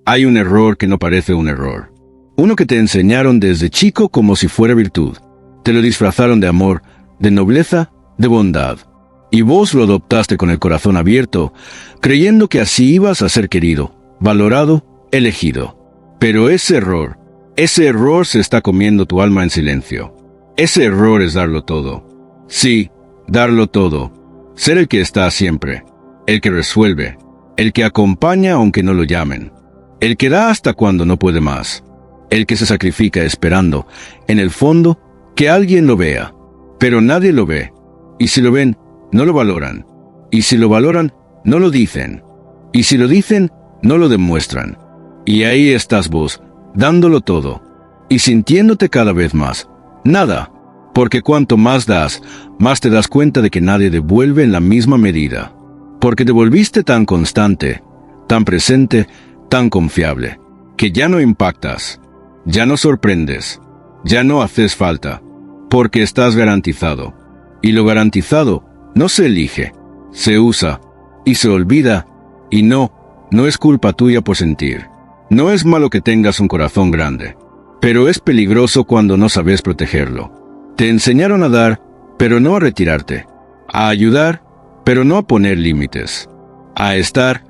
Hay un error que no parece un error. Uno que te enseñaron desde chico como si fuera virtud. Te lo disfrazaron de amor, de nobleza, de bondad. Y vos lo adoptaste con el corazón abierto, creyendo que así ibas a ser querido, valorado, elegido. Pero ese error se está comiendo tu alma en silencio. Ese error es darlo todo. Sí, darlo todo. Ser el que está siempre, el que resuelve, el que acompaña aunque no lo llamen, el que da hasta cuando no puede más, el que se sacrifica esperando, en el fondo, que alguien lo vea. Pero nadie lo ve. Y si lo ven, no lo valoran. Y si lo valoran, no lo dicen. Y si lo dicen, no lo demuestran. Y ahí estás vos, dándolo todo. Y sintiéndote cada vez más. Nada. Porque cuanto más das, más te das cuenta de que nadie devuelve en la misma medida. Porque te volviste tan constante, tan presente, tan confiable, que ya no impactas, ya no sorprendes, ya no haces falta. Porque estás garantizado. Y lo garantizado no se elige, se usa, y se olvida, y no es culpa tuya por sentir. No es malo que tengas un corazón grande, pero es peligroso cuando no sabes protegerlo. Te enseñaron a dar, pero no a retirarte, a ayudar, pero no a poner límites, a estar,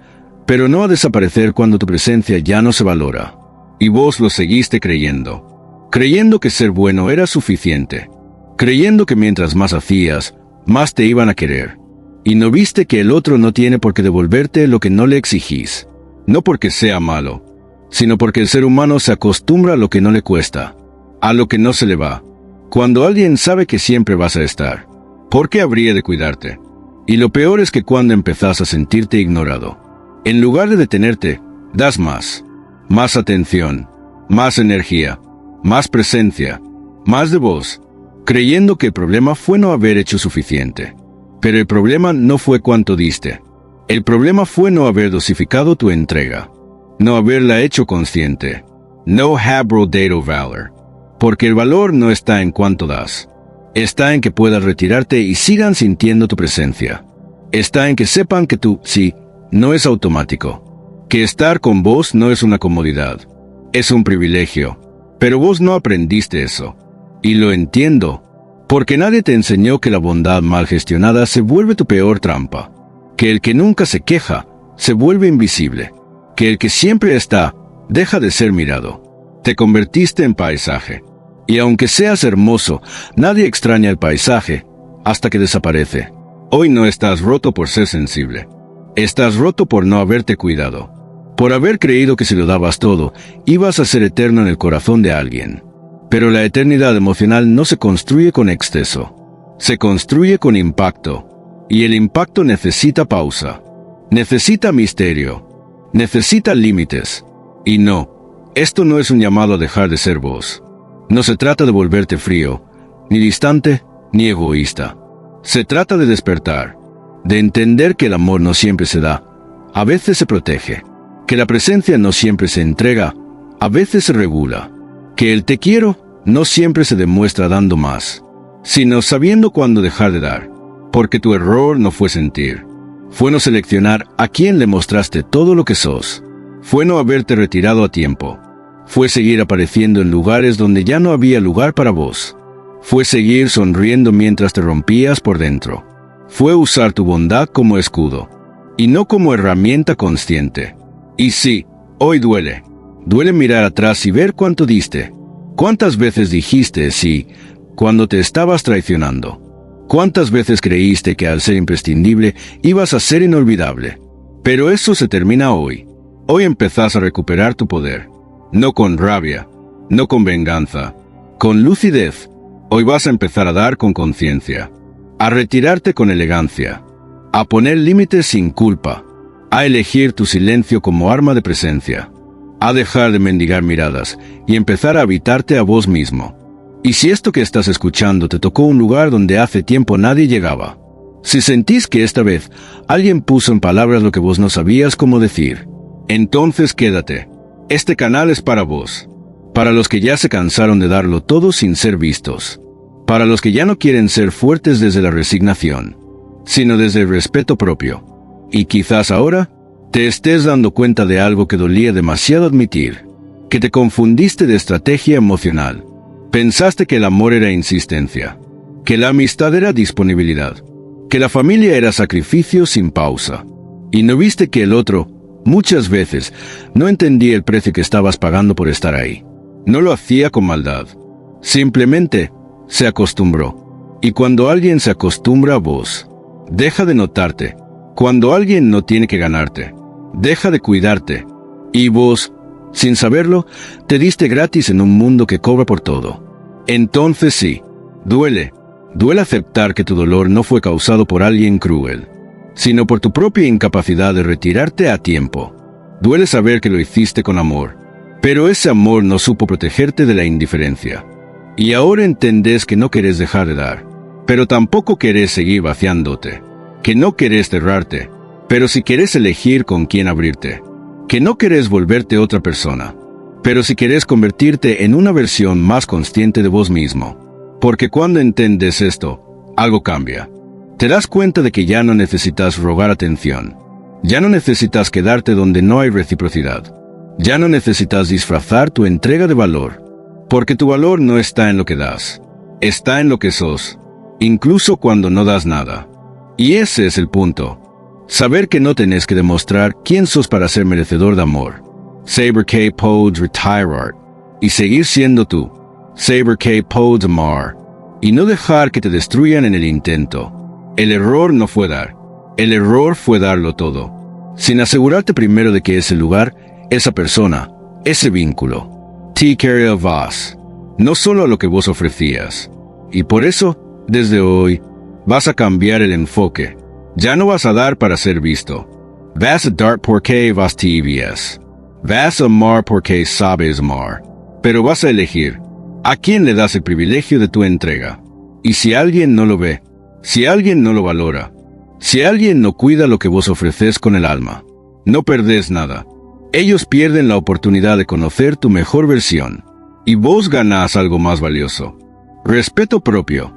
pero no a desaparecer cuando tu presencia ya no se valora. Y vos lo seguiste creyendo que ser bueno era suficiente, creyendo que mientras más hacías, más te iban a querer. Y no viste que el otro no tiene por qué devolverte lo que no le exigís. No porque sea malo, sino porque el ser humano se acostumbra a lo que no le cuesta, a lo que no se le va. Cuando alguien sabe que siempre vas a estar, ¿por qué habría de cuidarte? Y lo peor es que cuando empezás a sentirte ignorado, en lugar de detenerte, das más atención, más energía, más presencia, más de vos, creyendo que el problema fue no haber hecho suficiente. Pero el problema no fue cuánto diste. El problema fue no haber dosificado tu entrega, no haberla hecho consciente. No habro dado valor. Porque el valor no está en cuánto das. Está en que puedas retirarte y sigan sintiendo tu presencia. Está en que sepan que tú, sí, no es automático. Que estar con vos no es una comodidad. Es un privilegio. Pero vos no aprendiste eso. Y lo entiendo. Porque nadie te enseñó que la bondad mal gestionada se vuelve tu peor trampa. Que el que nunca se queja, se vuelve invisible. Que el que siempre está, deja de ser mirado. Te convertiste en paisaje. Y aunque seas hermoso, nadie extraña el paisaje, hasta que desaparece. Hoy no estás roto por ser sensible. Estás roto por no haberte cuidado. Por haber creído que si lo dabas todo, ibas a ser eterno en el corazón de alguien. Pero la eternidad emocional no se construye con exceso. Se construye con impacto. Y el impacto necesita pausa. Necesita misterio. Necesita límites. Y no, esto no es un llamado a dejar de ser vos. No se trata de volverte frío, ni distante, ni egoísta. Se trata de despertar. De entender que el amor no siempre se da. A veces se protege. Que la presencia no siempre se entrega. A veces se regula. Que el te quiero no siempre se demuestra dando más, sino sabiendo cuándo dejar de dar. Porque tu error no fue sentir. Fue no seleccionar a quién le mostraste todo lo que sos. Fue no haberte retirado a tiempo. Fue seguir apareciendo en lugares donde ya no había lugar para vos. Fue seguir sonriendo mientras te rompías por dentro. Fue usar tu bondad como escudo, y no como herramienta consciente. Y sí, hoy duele. Duele mirar atrás y ver cuánto diste. ¿Cuántas veces dijiste sí cuando te estabas traicionando? ¿Cuántas veces creíste que al ser imprescindible ibas a ser inolvidable? Pero eso se termina hoy. Hoy empezás a recuperar tu poder. No con rabia, no con venganza, con lucidez. Hoy vas a empezar a dar con conciencia, a retirarte con elegancia, a poner límites sin culpa, a elegir tu silencio como arma de presencia, a dejar de mendigar miradas y empezar a habitarte a vos mismo. Y si esto que estás escuchando te tocó un lugar donde hace tiempo nadie llegaba, si sentís que esta vez alguien puso en palabras lo que vos no sabías cómo decir, entonces quédate. Este canal es para vos, para los que ya se cansaron de darlo todo sin ser vistos, para los que ya no quieren ser fuertes desde la resignación, sino desde el respeto propio. Y quizás ahora te estés dando cuenta de algo que dolía demasiado admitir, que te confundiste de estrategia emocional. Pensaste que el amor era insistencia, que la amistad era disponibilidad, que la familia era sacrificio sin pausa, y no viste que el otro, muchas veces, no entendía el precio que estabas pagando por estar ahí. No lo hacía con maldad. Simplemente se acostumbró. Y cuando alguien se acostumbra a vos, deja de notarte. Cuando alguien no tiene que ganarte, deja de cuidarte. Y vos, sin saberlo, te diste gratis en un mundo que cobra por todo. Entonces sí, duele. Duele aceptar que tu dolor no fue causado por alguien cruel, sino por tu propia incapacidad de retirarte a tiempo. Duele saber que lo hiciste con amor, pero ese amor no supo protegerte de la indiferencia. Y ahora entendés que no querés dejar de dar, pero tampoco querés seguir vaciándote, que no querés cerrarte, pero si querés elegir con quién abrirte, que no querés volverte otra persona, pero si querés convertirte en una versión más consciente de vos mismo. Porque cuando entiendes esto, algo cambia. Te das cuenta de que ya no necesitas rogar atención. Ya no necesitas quedarte donde no hay reciprocidad. Ya no necesitas disfrazar tu entrega de valor. Porque tu valor no está en lo que das. Está en lo que sos. Incluso cuando no das nada. Y ese es el punto. Saber que no tenés que demostrar quién sos para ser merecedor de amor. Saber K. Podes Retire Art. Y seguir siendo tú. Saber K. Podes Amar. Y no dejar que te destruyan en el intento. El error no fue dar. El error fue darlo todo, sin asegurarte primero de que ese lugar, esa persona, ese vínculo, take care of us, no solo a lo que vos ofrecías. Y por eso, desde hoy, vas a cambiar el enfoque. Ya no vas a dar para ser visto. Vas a dar porque vas TVS. Vas a amar porque sabes amar. Pero vas a elegir a quién le das el privilegio de tu entrega. Y si alguien no lo ve, si alguien no lo valora, si alguien no cuida lo que vos ofreces con el alma, no perdés nada. Ellos pierden la oportunidad de conocer tu mejor versión. Y vos ganás algo más valioso. Respeto propio.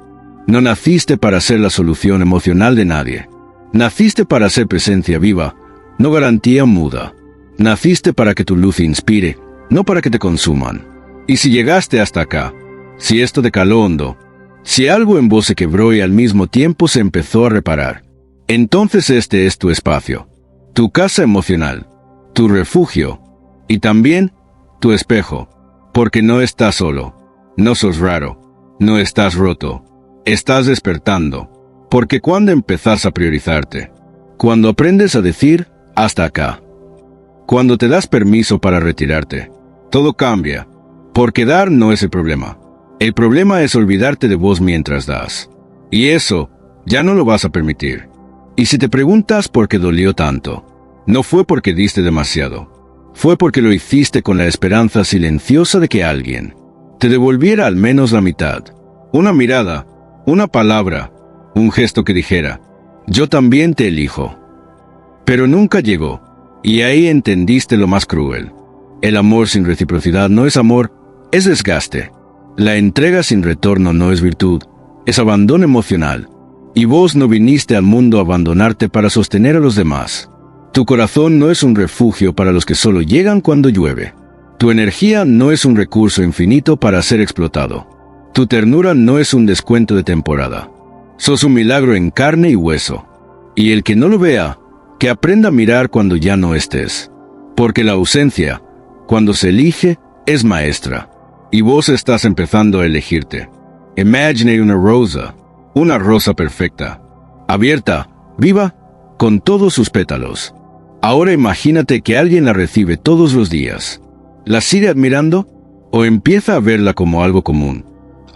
No naciste para ser la solución emocional de nadie. Naciste para ser presencia viva, no garantía muda. Naciste para que tu luz inspire, no para que te consuman. Y si llegaste hasta acá, si esto te caló hondo, si algo en vos se quebró y al mismo tiempo se empezó a reparar, entonces este es tu espacio, tu casa emocional, tu refugio, y también tu espejo, porque no estás solo, no sos raro, no estás roto, estás despertando, porque cuando empezás a priorizarte, cuando aprendes a decir hasta acá, cuando te das permiso para retirarte, todo cambia, porque dar no es el problema. El problema es olvidarte de vos mientras das. Y eso, ya no lo vas a permitir. Y si te preguntas por qué dolió tanto, no fue porque diste demasiado. Fue porque lo hiciste con la esperanza silenciosa de que alguien te devolviera al menos la mitad. Una mirada, una palabra, un gesto que dijera, yo también te elijo. Pero nunca llegó. Y ahí entendiste lo más cruel. El amor sin reciprocidad no es amor, es desgaste. La entrega sin retorno no es virtud, es abandono emocional. Y vos no viniste al mundo a abandonarte para sostener a los demás. Tu corazón no es un refugio para los que solo llegan cuando llueve. Tu energía no es un recurso infinito para ser explotado. Tu ternura no es un descuento de temporada. Sos un milagro en carne y hueso. Y el que no lo vea, que aprenda a mirar cuando ya no estés. Porque la ausencia, cuando se elige, es maestra. Y vos estás empezando a elegirte. Imagine una rosa perfecta, abierta, viva, con todos sus pétalos. Ahora imagínate que alguien la recibe todos los días. ¿La sigue admirando o empieza a verla como algo común?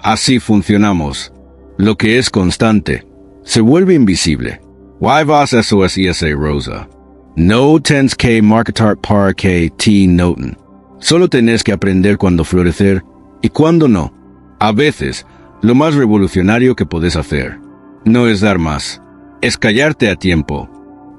Así funcionamos. Lo que es constante se vuelve invisible. Why vas SOS ESA Rosa? No tens que marketar para que te noten. Solo tenés que aprender cuándo florecer y cuándo no. A veces, lo más revolucionario que podés hacer no es dar más, es callarte a tiempo,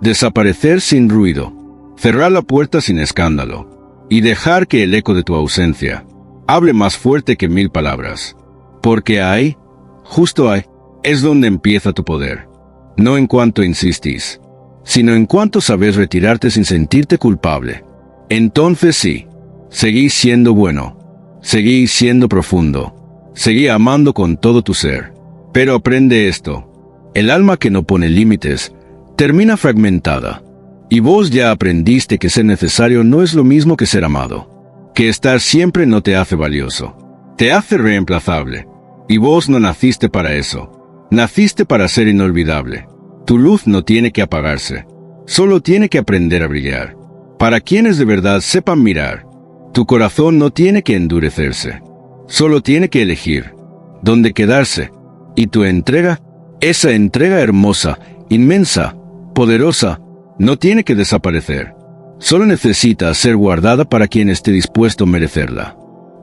desaparecer sin ruido, cerrar la puerta sin escándalo y dejar que el eco de tu ausencia hable más fuerte que 1000 palabras. Porque ahí, justo ahí, es donde empieza tu poder. No en cuanto insistís, sino en cuanto sabes retirarte sin sentirte culpable. Entonces sí, seguí siendo bueno, seguí siendo profundo, seguí amando con todo tu ser. Pero aprende esto: el alma que no pone límites termina fragmentada. Y vos ya aprendiste que ser necesario no es lo mismo que ser amado, que estar siempre no te hace valioso, te hace reemplazable. Y vos no naciste para eso, naciste para ser inolvidable. Tu luz no tiene que apagarse, solo tiene que aprender a brillar. Para quienes de verdad sepan mirar, tu corazón no tiene que endurecerse, solo tiene que elegir dónde quedarse. Y tu entrega, esa entrega hermosa, inmensa, poderosa, no tiene que desaparecer. Solo necesita ser guardada para quien esté dispuesto a merecerla.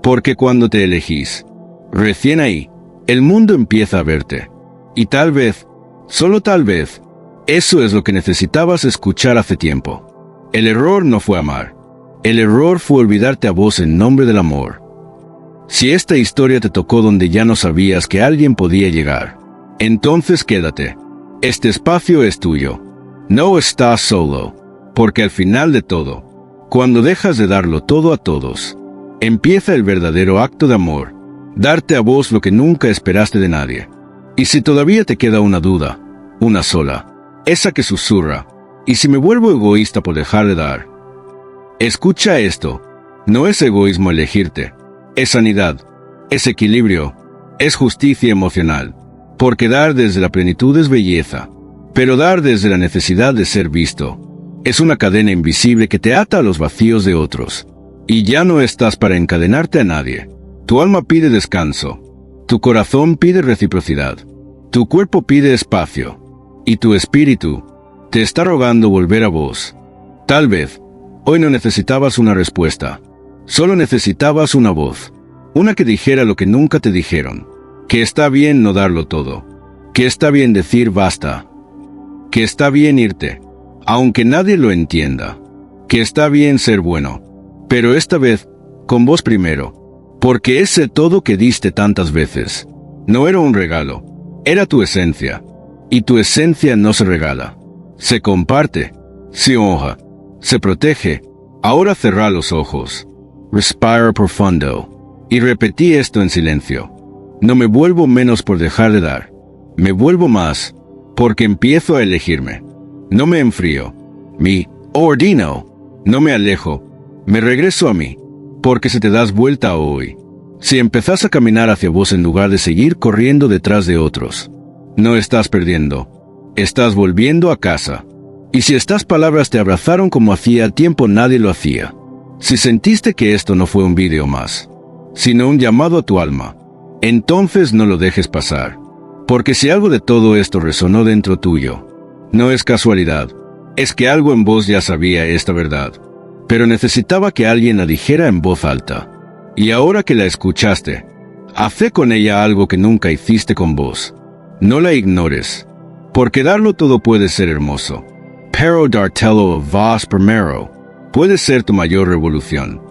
Porque cuando te elegís, recién ahí, el mundo empieza a verte. Y tal vez, solo tal vez, eso es lo que necesitabas escuchar hace tiempo. El error no fue amar. El error fue olvidarte a vos en nombre del amor. Si esta historia te tocó donde ya no sabías que alguien podía llegar, entonces quédate. Este espacio es tuyo. No estás solo, porque al final de todo, cuando dejas de darlo todo a todos, empieza el verdadero acto de amor, darte a vos lo que nunca esperaste de nadie. Y si todavía te queda una duda, una sola, esa que susurra: ¿y si me vuelvo egoísta por dejar de dar? Escucha esto: no es egoísmo elegirte, es sanidad, es equilibrio, es justicia emocional, porque dar desde la plenitud es belleza. Pero dar desde la necesidad de ser visto es una cadena invisible que te ata a los vacíos de otros. Y ya no estás para encadenarte a nadie. Tu alma pide descanso, tu corazón pide reciprocidad, tu cuerpo pide espacio, y tu espíritu te está rogando volver a vos. Tal vez, hoy no necesitabas una respuesta, solo necesitabas una voz, una que dijera lo que nunca te dijeron, que está bien no darlo todo, que está bien decir basta, que está bien irte, aunque nadie lo entienda, que está bien ser bueno, pero esta vez, con vos primero, porque ese todo que diste tantas veces, no era un regalo, era tu esencia, y tu esencia no se regala, se comparte, se honra, se protege. Ahora cerrá los ojos, respira profundo, y repetí esto en silencio: no me vuelvo menos por dejar de dar, me vuelvo más, porque empiezo a elegirme. No me enfrío, me ordeno, no me alejo, me regreso a mí, porque si te das vuelta hoy, si empezás a caminar hacia vos en lugar de seguir corriendo detrás de otros, no estás perdiendo, estás volviendo a casa. Y si estas palabras te abrazaron como hacía tiempo nadie lo hacía, si sentiste que esto no fue un vídeo más, sino un llamado a tu alma, entonces no lo dejes pasar. Porque si algo de todo esto resonó dentro tuyo, no es casualidad, es que algo en vos ya sabía esta verdad, pero necesitaba que alguien la dijera en voz alta. Y ahora que la escuchaste, haz con ella algo que nunca hiciste con vos. No la ignores, porque darlo todo puede ser hermoso, pero dártelo a vos primero puede ser tu mayor revolución.